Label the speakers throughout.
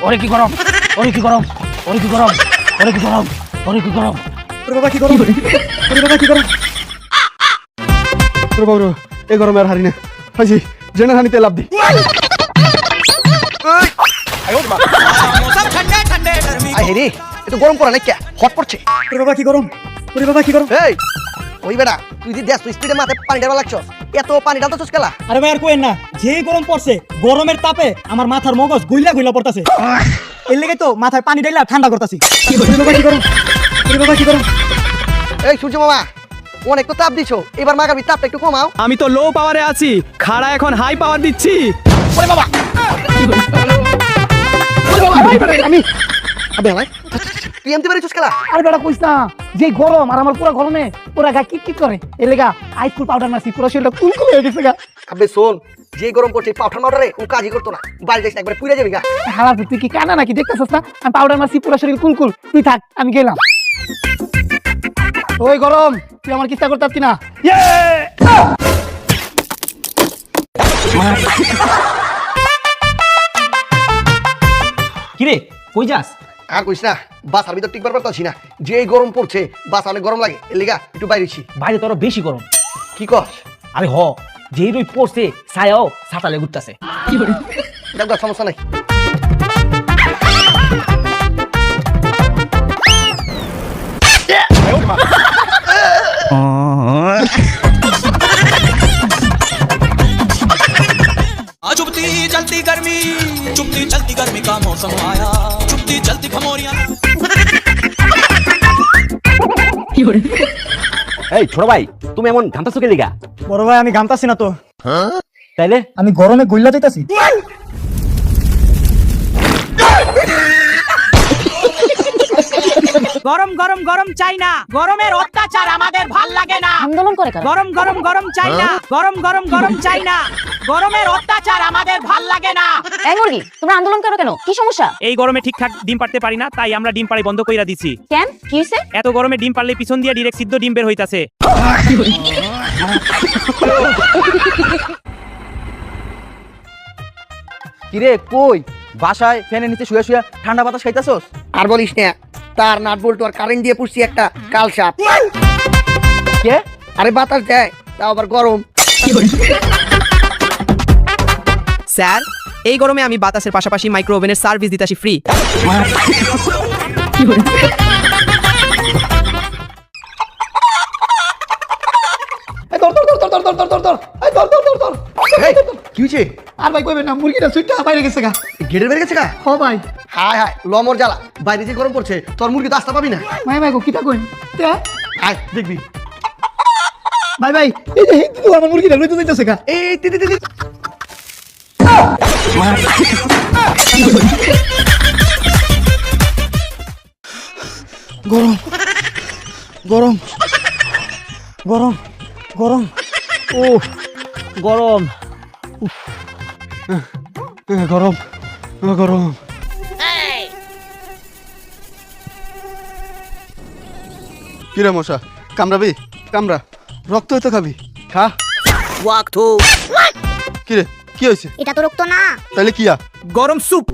Speaker 1: ওরে কি গরম, ওরে কি গরম, ওরে কি গরম, ওরে কি গরম, ওরে কি গরম।
Speaker 2: ওরে বাবা কি গরম, ওরে বাবা কি গরম। ওরে বাবা এই গরমে আর হারি না। হাজি জেনে হানিতে লাভ দি।
Speaker 3: হেরি একটু গরম পড়া নাকি হট পড়ছে।
Speaker 2: ওরে বাবা কি গরম, ওরে বাবা কি গরম।
Speaker 3: এই ওই বেটা তুই যদি দেখ তুই স্পিডে মাথায় পানি ঢালা লাগছ, এত পানি ঢালতেছস কেলা?
Speaker 4: আরে ভাই আর কোয়েন না, যে গরম পড়ছে গরমের তাপে আমার মাথার মগজ গুইলা গুইলা পড়তাছে। এর লেগে তো মাথায় পানি ঢাইলা ঠান্ডা করতাছি।
Speaker 2: ওরে বাবা কি গরম, ওরে বাবা কি গরম।
Speaker 3: এই সূর্য মামা অনেক তো তাপ দিছো, এবার মাগাবি তাপটা একটু কমাও।
Speaker 5: আমি তো লো পাওয়ারে আছি, খাড়া এখন হাই পাওয়ার দিচ্ছি।
Speaker 3: ওরে বাবা আমি আবে ভাই তুই এমতে পারিস কেলা?
Speaker 1: আরে বেটা কইস না, যে গরম আর আমার পুরো গরমে পুরা গা কিট করে, এর লেগা আইসকুল পাউডার মারছি, পুরো শরীরটা কুলকুল হয়ে গেছে গা।
Speaker 3: আবে শোন, যে গরম পড়ছে পাউডার মাউডারে ও কাজই করতো না, বাড়ি যাইস না একবার পুড়ে যাবি গা।
Speaker 1: হালা তুই কি কানা নাকি দেখতেছস না? আমি পাউডার মারছি, পুরো শরীর কুলকুল। তুই থাক, আমি গেলাম। ওই গরম, তুই আমার কিস্তা করতে পারতি না?
Speaker 4: কিরে কই যাস?
Speaker 3: আর কইস না, বাসার ভিতর টিকবার পারতাছি না, যে গরম পড়ছে বাসা অনেক গরম লাগে, এর লিগা একটু বাইরেছি।
Speaker 1: বাইরে তোর বেশি গরম।
Speaker 3: কি কস?
Speaker 1: আরে হ, যেই রই পড়ছে ছায়াও ছাতালে ঘুরতাছে।
Speaker 3: দেখ দেখ সমস্যা নাই।
Speaker 6: चुपती चलती गर्मी का मौसम आया, चुपती चलती खमोरियां।
Speaker 5: এই ছোট ভাই, তুমি এমন ঘামতাছো কে লিগা?
Speaker 4: বড় ভাই আমি ঘামতাছি না তো।
Speaker 5: তাইলে
Speaker 4: আমি গরমে গুইলা যাইতাছি।
Speaker 7: গরম গরম গরম চাই না, গরমের অত্যাচার আমাদের ভাল লাগে না।
Speaker 8: আন্দোলন করে কারা?
Speaker 7: গরম গরম গরম চাই না, গরম গরম গরম চাই না, গরমের অত্যাচার আমাদের ভাল লাগে না।
Speaker 8: এই মুরগি, তোমরা আন্দোলন করো কেন? কি সমস্যা?
Speaker 7: এই গরমে ঠিকঠাক ডিম পারতে পারি না, তাই আমরা ডিম পাড়ি বন্ধ কইরা দিছি।
Speaker 8: কেন, কি হইছে?
Speaker 7: এত গরমে ডিম পারলে পিছন দিয়ে ডিরেক্ট সিদ্ধ ডিম বের হইতাছে।
Speaker 3: কিরে কই বাসায় ফ্যানের নিচে শুয়ে শুয়ে ঠান্ডা বাতাস খাইতাছস? আর বলিস না, তার নাট বল্টু আর কারেন্ট দিয়ে পুষছি একটা কাল সাপ। কে? আরে বাতাস দেয় তাও আবার গরম।
Speaker 9: স্যার এই গরমে আমি বাতাসের পাশাপাশি মাইক্রো ওভেনের সার্ভিস দিতাছি ফ্রি।
Speaker 3: কি হয়েছে?
Speaker 1: আর ভাই কইবেন না, মুরগিটা সুইটটা বাইরে গেছে গা।
Speaker 3: গেটের বের গেছে গা?
Speaker 1: হ ভাই।
Speaker 3: হায় হায় লমর জ্বালা, বাইরে যে গরম পড়ছে তোর মুরগি তো আসতে পাবি না।
Speaker 1: ভাই ভাই গো কিটা কইন?
Speaker 3: আয় দেখবি।
Speaker 1: ভাই ভাই এই যে হিন্দু আমার মুরগিটা লইতে যাইতাছে গা।
Speaker 3: এই তিতি তিতি
Speaker 4: গরম গরম গরম গরম।
Speaker 1: ও গরম,
Speaker 2: গরম গরম। কিরে মশা কামড়াবি? কামড়া, রক্ত হয়তো খাবি, খা। কিরে কি হয়েছে?
Speaker 8: এটা তো রক্ত না।
Speaker 2: তাহলে কি?
Speaker 9: গরম স্যুপ।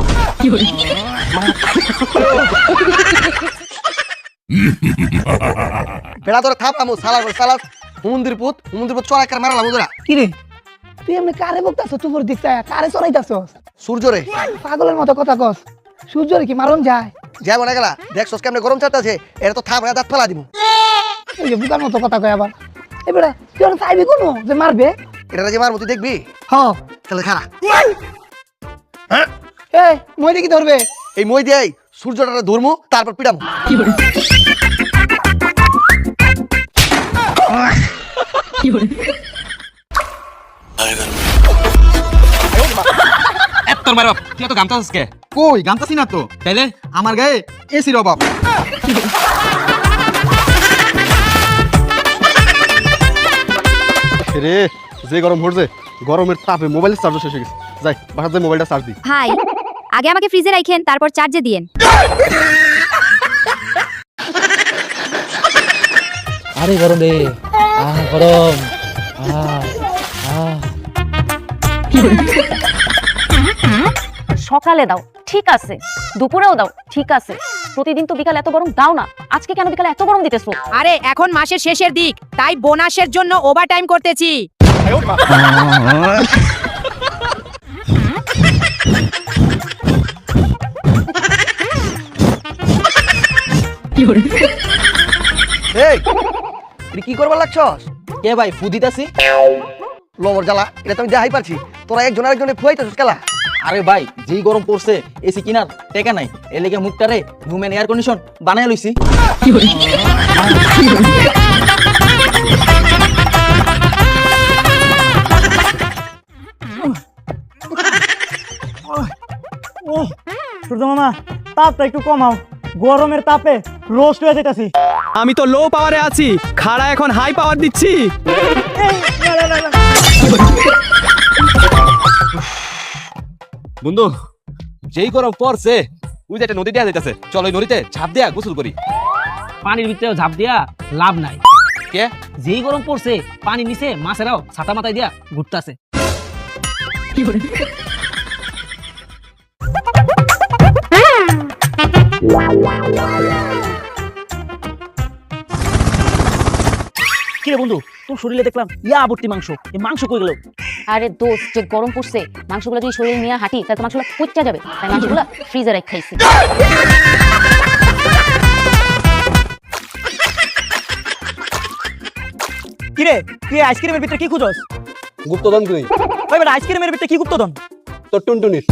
Speaker 3: বেড়া তোরা থাপামু সালা করে সালা হুমন্দির পুত চড়াই কার মারালাম ওরা।
Speaker 1: কি রে তুই এমনি কারে বকতাছ? তুই দিকটা কারে চড়াইতাছস?
Speaker 3: সূর্য রে
Speaker 1: পাগলের মতো কথা কস। সূর্যরে কি মারণ যায়?
Speaker 3: যাবো না গেলা, দেখছস কেমনে গরম চাইতাছে, এটা তো থাপ দাঁত ফেলা দিব।
Speaker 1: এই যে বুকার মতো কথা কয় আবার। এবারে তুই আর চাইবি কোনো যে মারবে?
Speaker 3: এটা যে মারবো তুই দেখবি।
Speaker 1: হ
Speaker 3: তাহলে খারা
Speaker 1: এই মই দেখি ধরবে।
Speaker 3: এই মই দিয়াই সূর্যটা ধরমু, তারপর পিটামু।
Speaker 5: তোর মার বাপ, তুই এত ঘামতাছিস কে?
Speaker 2: কই গামতাছি না তো।
Speaker 5: তাইলে
Speaker 2: আমার গায়ে এসির অভাব। রে যে গরম পড়ছে, গরমের তাপে মোবাইলের চার্জ শেষ হয়ে গেছে। যাই বাসাতে মোবাইলটা চার্জ দিই।
Speaker 8: ভাই আগে আমাকে ফ্রিজে রাখেন, তারপর চার্জে দিয়েন।
Speaker 1: আরে গরম রে, গরম।
Speaker 8: সকালে দাও, ঠিক আছে, দুপুরেও দাও, ঠিক আছে। প্রতিদিন তো বিকালে এত গরম দাও না, আজকে কেন বিকালে এত গরম দিতেছো?
Speaker 7: আরে এখন মাসের শেষের দিক, তাই বোনাসের জন্য ওভারটাইম করতেছি।
Speaker 3: এই তুই কি করবার লাগছস?
Speaker 4: কে ভাই ফু দিতাছি?
Speaker 3: লবর জ্বালা, এটা তো আমি দেখাই পারছি। তোরা একজন আরেকজনে ফুয়াইতেছিস কেলা?
Speaker 4: আরে ভাই যেই গরম পড়ছে এসি কিনার টেকা নাই, এর লেগে মুখটারে রুমেন এয়ার কন্ডিশন বানায় লইছি। সূর্য মামা তাপটা একটু কমাও, গরমের তাপে রোস্ট হয়ে যেতেছি।
Speaker 5: আমি তো লো পাওয়ারে আছি, খাড়া এখন হাই পাওয়ার দিচ্ছি। বন্ধু যেই গরম পড়ছে, ওই যে একটা নদী দেয়া যাইতেছে, চল ওই নদীতে ঝাঁপ দিয়া গোসল করি।
Speaker 7: পানির ভিতরে ঝাঁপ দিয়া লাভ নাই,
Speaker 5: কে?
Speaker 7: যেই গরম পড়ছে পানি নিচে মাছেরাও ছাতা মাথায় দিয়া ঘুরতাছে। কিরে বন্ধু, তোর শরীরে দেখলাম ইয়া আবর্তি মাংস, এই মাংস কই গেল?
Speaker 8: আরে দোস্ত, যে গরম পড়ছে মাংসগুলো যদি শরীরে নিয়ে হাঁটি তাহলে তো মাংসগুলো কুচ্চা যাবে, তাই মাংসগুলো ফ্রিজে রেখে খাইছি।
Speaker 4: কিরে তুই আইসক্রিমের ভিতরে কি খুঁজস?
Speaker 5: গুপ্তধন তুই
Speaker 4: ওই বেটা আইসক্রিমের ভিতরে কি গুপ্তধন?
Speaker 5: তোর টুনটুনির।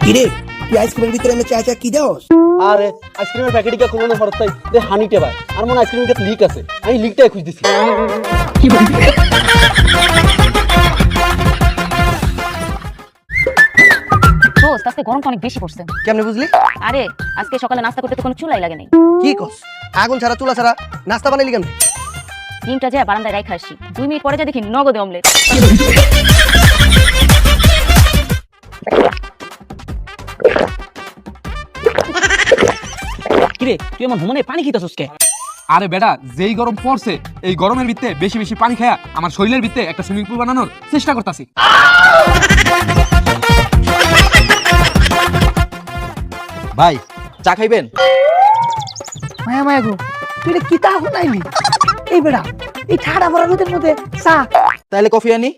Speaker 3: কিরে তুই আইসক্রিমের ভিতরে এনে চা চা কি দাওস?
Speaker 2: আরে আইসক্রিমের প্যাকেটটা খুলনো হরতাই দে হানিটে ভাই, আর মনে আইসক্রিমের লিক আছে, আমি লিকটাই খুঁজতেছি।
Speaker 8: দোস্ত, আজকে গরমটা অনেক বেশি পড়ছে।
Speaker 3: কেমনে বুঝলি?
Speaker 8: আরে আজকে সকালে নাস্তা করতে তো কোনো চুলাই লাগে নাই।
Speaker 3: কি কস? আগুন ছাড়া চুলা ছাড়া নাস্তা বানাইলি কেমনে?
Speaker 8: ডিমটা যায় বারান্দায় রাখা আসি, 2 মিনিট পরে যা দেখি নগদে অমলেট।
Speaker 7: কিরে তুই আমার ভ্রমণে পানি খেতেছস কে?
Speaker 5: আরে বেটা যেই গরম পড়ছে, এই গরমের ভিতরে বেশি বেশি পানি খায়া আমার শরীরের ভিতরে একটা সুইমিং পুল বানানোর চেষ্টা করতেছি।
Speaker 4: ভাই চা খাইবেন?
Speaker 1: মায়া মায়া গো, তুই এটা কি তা শুনাইলি? এই বেড়া, এই ঠাড়া ভরা রোদের মধ্যে চা?
Speaker 4: তাহলে কফি আনি।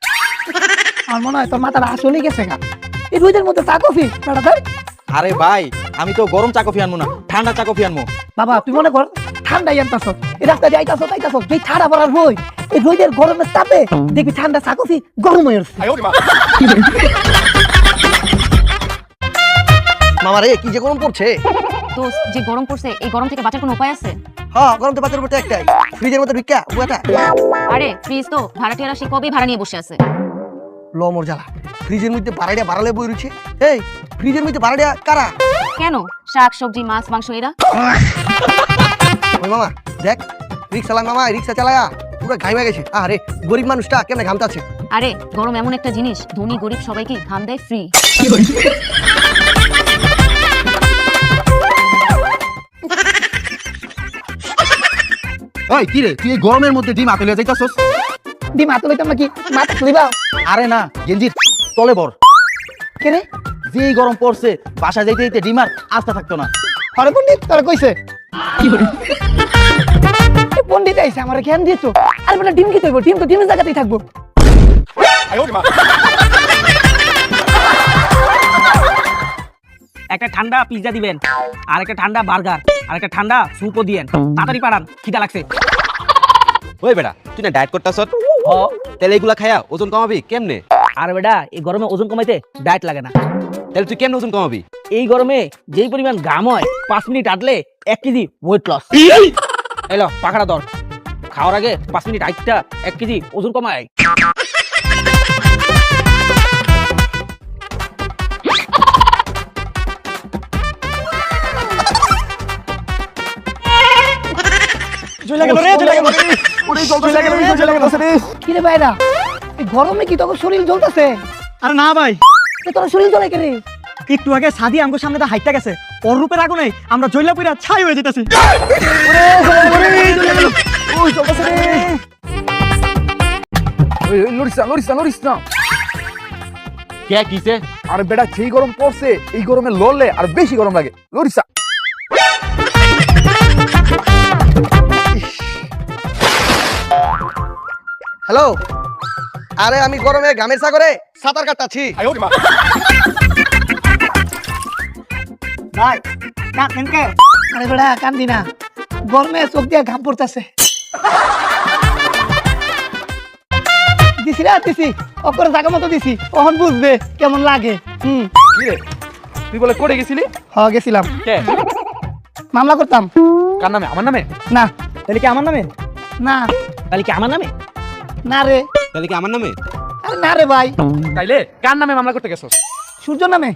Speaker 1: আমার মনে হয় তোর মাথাটা আসলে গেছে গা। এই রোদের মধ্যে চা কফি বেড়া ধর।
Speaker 4: আরে ভাই আমি তো গরম চা কফি আনবো না, ঠান্ডা চা কফি আনবো।
Speaker 1: বাবা তুই মনে কর ঠান্ডাই আনতাছ, এই রাস্তা দিয়ে আইতাছ তাইতাছ, এই ঠাড়া ভরা রোদ, এই রোদের গরমের তাপে দেখবি ঠান্ডা চা কফি গরম হয়ে উঠছে।
Speaker 3: মামা রে কি যে গরম পড়ছে।
Speaker 8: দোস্ত, যে গরম পড়ছে এই গরম থেকে বাঁচার কোনো উপায় আছে?
Speaker 3: হ্যাঁ গরম তো বাচ্চার উপর একটাই, ফ্রিজের মধ্যে ঢুকা বুয়াটা।
Speaker 8: আরে ফ্রিজ তো ভাড়াটিয়ারা সে কবেই ভাড়া নিয়ে বসে আছে।
Speaker 3: লমর জ্বালা, ফ্রিজের মধ্যে বাড়াইয়া বাড়ালে বই রয়েছে। এই ফ্রিজের মধ্যে বাড়াইয়া কারা?
Speaker 8: কেন? শাক সবজি মাছ মাংস এরা।
Speaker 3: ওই মামা দেখ, রিক্সা চালায় মামা, রিক্সা চালায়া পুরো ঘাইমা গেছে। আরে গরিব মানুষটা কেমনে ঘামতাছে।
Speaker 8: আরে গরম এমন একটা জিনিস, ধনী গরিব সবাইকে ঘাম দেয় ফ্রি।
Speaker 2: ওই কি রে, তুই এই গরমের মধ্যে ডিম আতলে যাইতাছস?
Speaker 1: ডিম হাতে লইতাম নাকি মাথা খুলিবা?
Speaker 4: আরে না, গেঞ্জির তলে বর।
Speaker 1: কে রে?
Speaker 4: যেই গরম পড়ছে বাসা যাইতে যাইতে ডিমার আস্থা থাকতো না।
Speaker 1: আরে পণ্ডিত তোর কইছে? এই পণ্ডিত আইছে আমার জ্ঞান দিয়েছো। আরে বেটা ডিম কি করবো? ডিম তো ডিমের জায়গাতেই থাকবো।
Speaker 7: একটা ঠান্ডা পিৎজা দিবেন, আর একটা ঠান্ডা বার্গার, আর একটা ঠান্ডা স্যুপও দিয়েন। তাড়াতাড়ি পারান, খিদা লাগছে।
Speaker 5: ওই বেটা তুই না ডায়েট করতেছ, তাহলে এগুলা খায়া ওজন কমাবি কেমনে?
Speaker 7: আর বেটা এই গরমে ওজন কমাইতে ডায়েট লাগে না।
Speaker 5: তাহলে তুই কেমনে ওজন কমাবি?
Speaker 7: এই গরমে যেই পরিমাণ ঘাম হয় 5 মিনিট হাঁটলে 1 কেজি ওয়েট লস। এলো পাখাটা ধর, খাওয়ার আগে 5 মিনিট হাঁটটা 1 কেজি ওজন কমায়।
Speaker 1: কি রে ভাইরা, এই গরমে কি তোর শরীর জ্বলতেছে?
Speaker 4: আরে না ভাই,
Speaker 1: তোর শরীর জ্বলে কে রে?
Speaker 4: একটু আগে সাদি আমগো সামনে দা হাইটটা গেছে, ওর রূপের আগুনে আমরা জইলা পুরা ছাই হয়ে যেতেছি।
Speaker 5: লড়িস না কে কিছে? আরে বেটা যেই গরম পড়ছে এই গরমে লড়লে আর বেশি গরম লাগে, লড়িস না।
Speaker 3: হ্যালো, আরে আমি গরমে ঘামের সাগরে সাঁতার কাটতাছি।
Speaker 4: ভাই কাঁদেন কে?
Speaker 1: আরে বেড়া কান্দি না, গরমে চোখ দিয়ে ঘাম পড়তেছে। দিছি রে দিছি, অকরে জায়গা মতো দিছি, তখন বুঝবে কেমন লাগে।
Speaker 5: কি রে তুই বলে করে গেছিলি?
Speaker 1: গেছিলাম,
Speaker 5: কে
Speaker 1: মামলা করতাম।
Speaker 5: কার নামে? আমার নামে?
Speaker 1: না
Speaker 4: তাহলে কি আমার নামে?
Speaker 1: না
Speaker 7: তাহলে কি আমার নামে?
Speaker 1: না রে,
Speaker 5: তাহলে কি আমার নামে?
Speaker 1: আরে না রে ভাই,
Speaker 5: তাইলে কার নামে মামলা করতে গেছস?
Speaker 1: সূর্য নামে।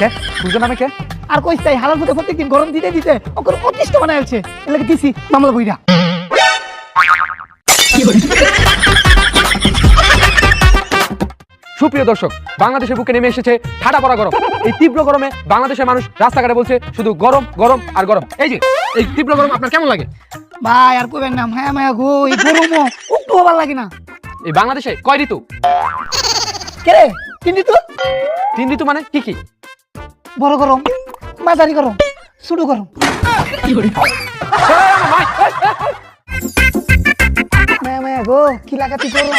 Speaker 5: কে সূর্য নামে? কে?
Speaker 1: আর কইস তাই হালাল মতো প্রত্যেকদিন গরম দিতে দিতে ওকে অতিষ্ঠ বানায় আছে, এলাকা দিছি মামলা বইরা।
Speaker 5: সুপ্রিয় দর্শক, বাংলাদেশের বুকে নেমে এসেছে ঠাডা পড়া গরম। এই তীব্র গরমে বাংলাদেশের মানুষ রাস্তাঘাটে বলছে শুধু গরম গরম আর গরম। এই যে এই তীব্র গরম আপনার কেমন লাগে?
Speaker 1: ভাই আর কইবেন না, হ্যাঁ মায়া গো, এই গরমও একটু ভালো লাগে না।
Speaker 5: এই বাংলাদেশে কয় ঋতু?
Speaker 1: কে রে? কিন্তু তো
Speaker 5: 3 ঋতু মানে কি কি?
Speaker 1: বড় গরম, মাঝারি গরম, ছোট গরম। মায়া মায়া গো, কি লাগাতি গরম।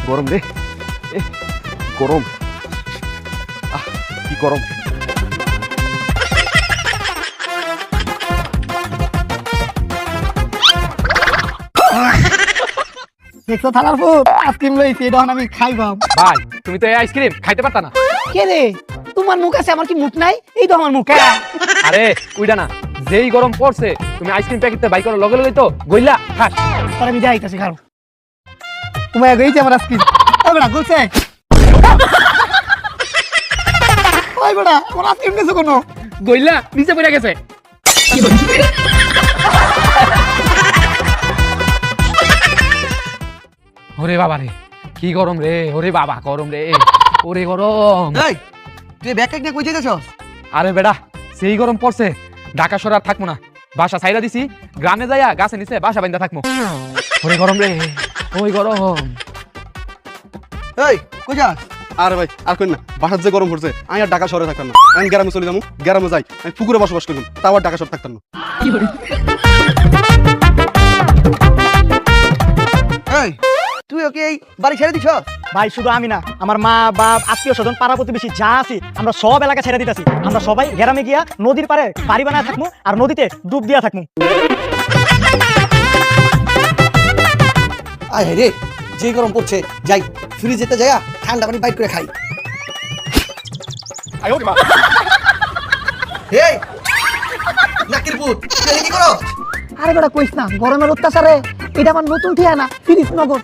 Speaker 5: গরম রে, গরম, কি গরম।
Speaker 1: দেখছো থানার ফুট আইসক্রিম লইছি, এটা আমি খাইবাম।
Speaker 5: ভাই তুমি তো এই আইসক্রিম খাইতে পারতা না?
Speaker 1: কে রে, তোমার মুখ আছে আমার কি মুখ নাই? এই তো আমার মুখ।
Speaker 5: আরে উইডা না, যেই গরম পড়ছে তুমি আইসক্রিম প্যাকেটটা বাই করার লগে লগে তো গইলা খাস।
Speaker 1: পরে আমি যাইতাছি খাও। তোমার গইছে আমার আইসক্রিম। ওই বড়া গলছে। ওই বড়া আমার আইসক্রিম গেছে কোন?
Speaker 5: গইলা নিচে পড়ে গেছে। ওরে বাবা রে, কি গরম রে, ওরে বাবা গরম রে, ওরে গরম।
Speaker 3: এই তুই ব্যাগ নিয়ে কই যাইতাছস?
Speaker 5: আরে বেটা সেই গরম পড়ছে, ঢাকা শহর আর থাকবো না, বাসা ছাইরা দিছি, গ্রামে যাইয়া গাছে নিচে বাসা বাইন্দা থাকবো। ওরে গরম রে, ওই গরম।
Speaker 3: এই কই যাস?
Speaker 2: আরে ভাই আর কই না, বাসার যে গরম পড়ছে আমি আর ঢাকা শহরে থাকতাম না, আমি গ্রামে চলে যাবো, গ্রামে যাই আমি পুকুরে বসবাস করলাম, তাও আর ঢাকা শহর থাকতাম না।
Speaker 3: এই তুই ওকে এই বাড়ি ছেড়ে দিছ?
Speaker 4: ভাই শুধু আমি না, আমার মা বাপ আত্মীয় স্বজন পাড়া প্রতিবেশী যা আছি আমরা সব এলাকা ছেড়ে দিতেছি। আমরা সবাই গ্রামে গিয়া নদীর পাড়ে বাড়ি বানায় থাকবো আর নদীতে ডুব দিয়া থাকবো।
Speaker 3: আয় রে, যে গরম পড়ছে যাই ফ্রিজেতে যাইয়া ঠান্ডা পানি বাইট করে খাই। এই নাকির পুত তুই কি করো?
Speaker 1: আরে বেটা কইস না, গরমের অত্যাচারে এটা আমার নতুন ঠিকানা ফিরিস নগর।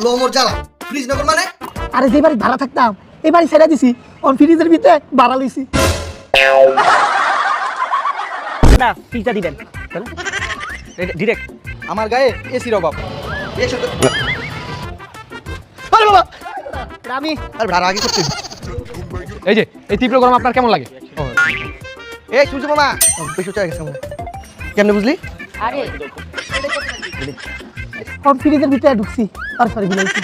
Speaker 3: লোমর জ্বালা, ফ্রিজ নগর মানে?
Speaker 1: আরে যে বাড়ি ভাড়া থাকতাম এই বাড়ি ছেড়ে দিছি, অন ফ্রিজের ভিতরে ভাড়া লইছি।
Speaker 7: না পিজা দিবেন ডিরেক্ট।
Speaker 3: আমার গায়ে এসির অভাব।
Speaker 1: আরে বাবা আমি
Speaker 3: আর ভাড়া আগে করতে।
Speaker 5: এই যে এই তীব্র গরম আপনার কেমন লাগে?
Speaker 3: এই সূর্য মামা বেশি চলে গেছে। কেমনে বুঝলি?
Speaker 8: আরে
Speaker 1: অন ফ্রিজের ভিতরে ঢুকছি আর সরি বিলাইছি।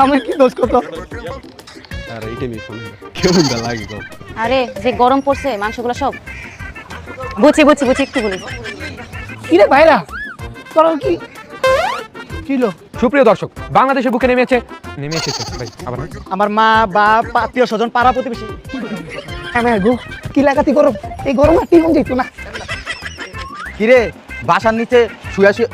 Speaker 1: আমি কি দোষ করতো?
Speaker 2: আর এইটা মেয়ে ফোন কেমন লাগে গো।
Speaker 8: আরে যে গরম পড়ছে মাংসগুলো সব বুঝি একটু বলি।
Speaker 1: কি রে ভাইরা তোর কি কিলো?
Speaker 5: সুপ্রিয় দর্শক, বাংলাদেশের বুকে নেমে এসেছে ভাই আবার
Speaker 4: আমার মা বাপ আত্মীয় স্বজন পাড়া প্রতিবেশী।
Speaker 1: হ্যাঁ গো, কি লাগাতি গরম, এই গরম আর কি মন যাইতো না।
Speaker 3: কিরে বাসার নিচে শুয়া শুয়া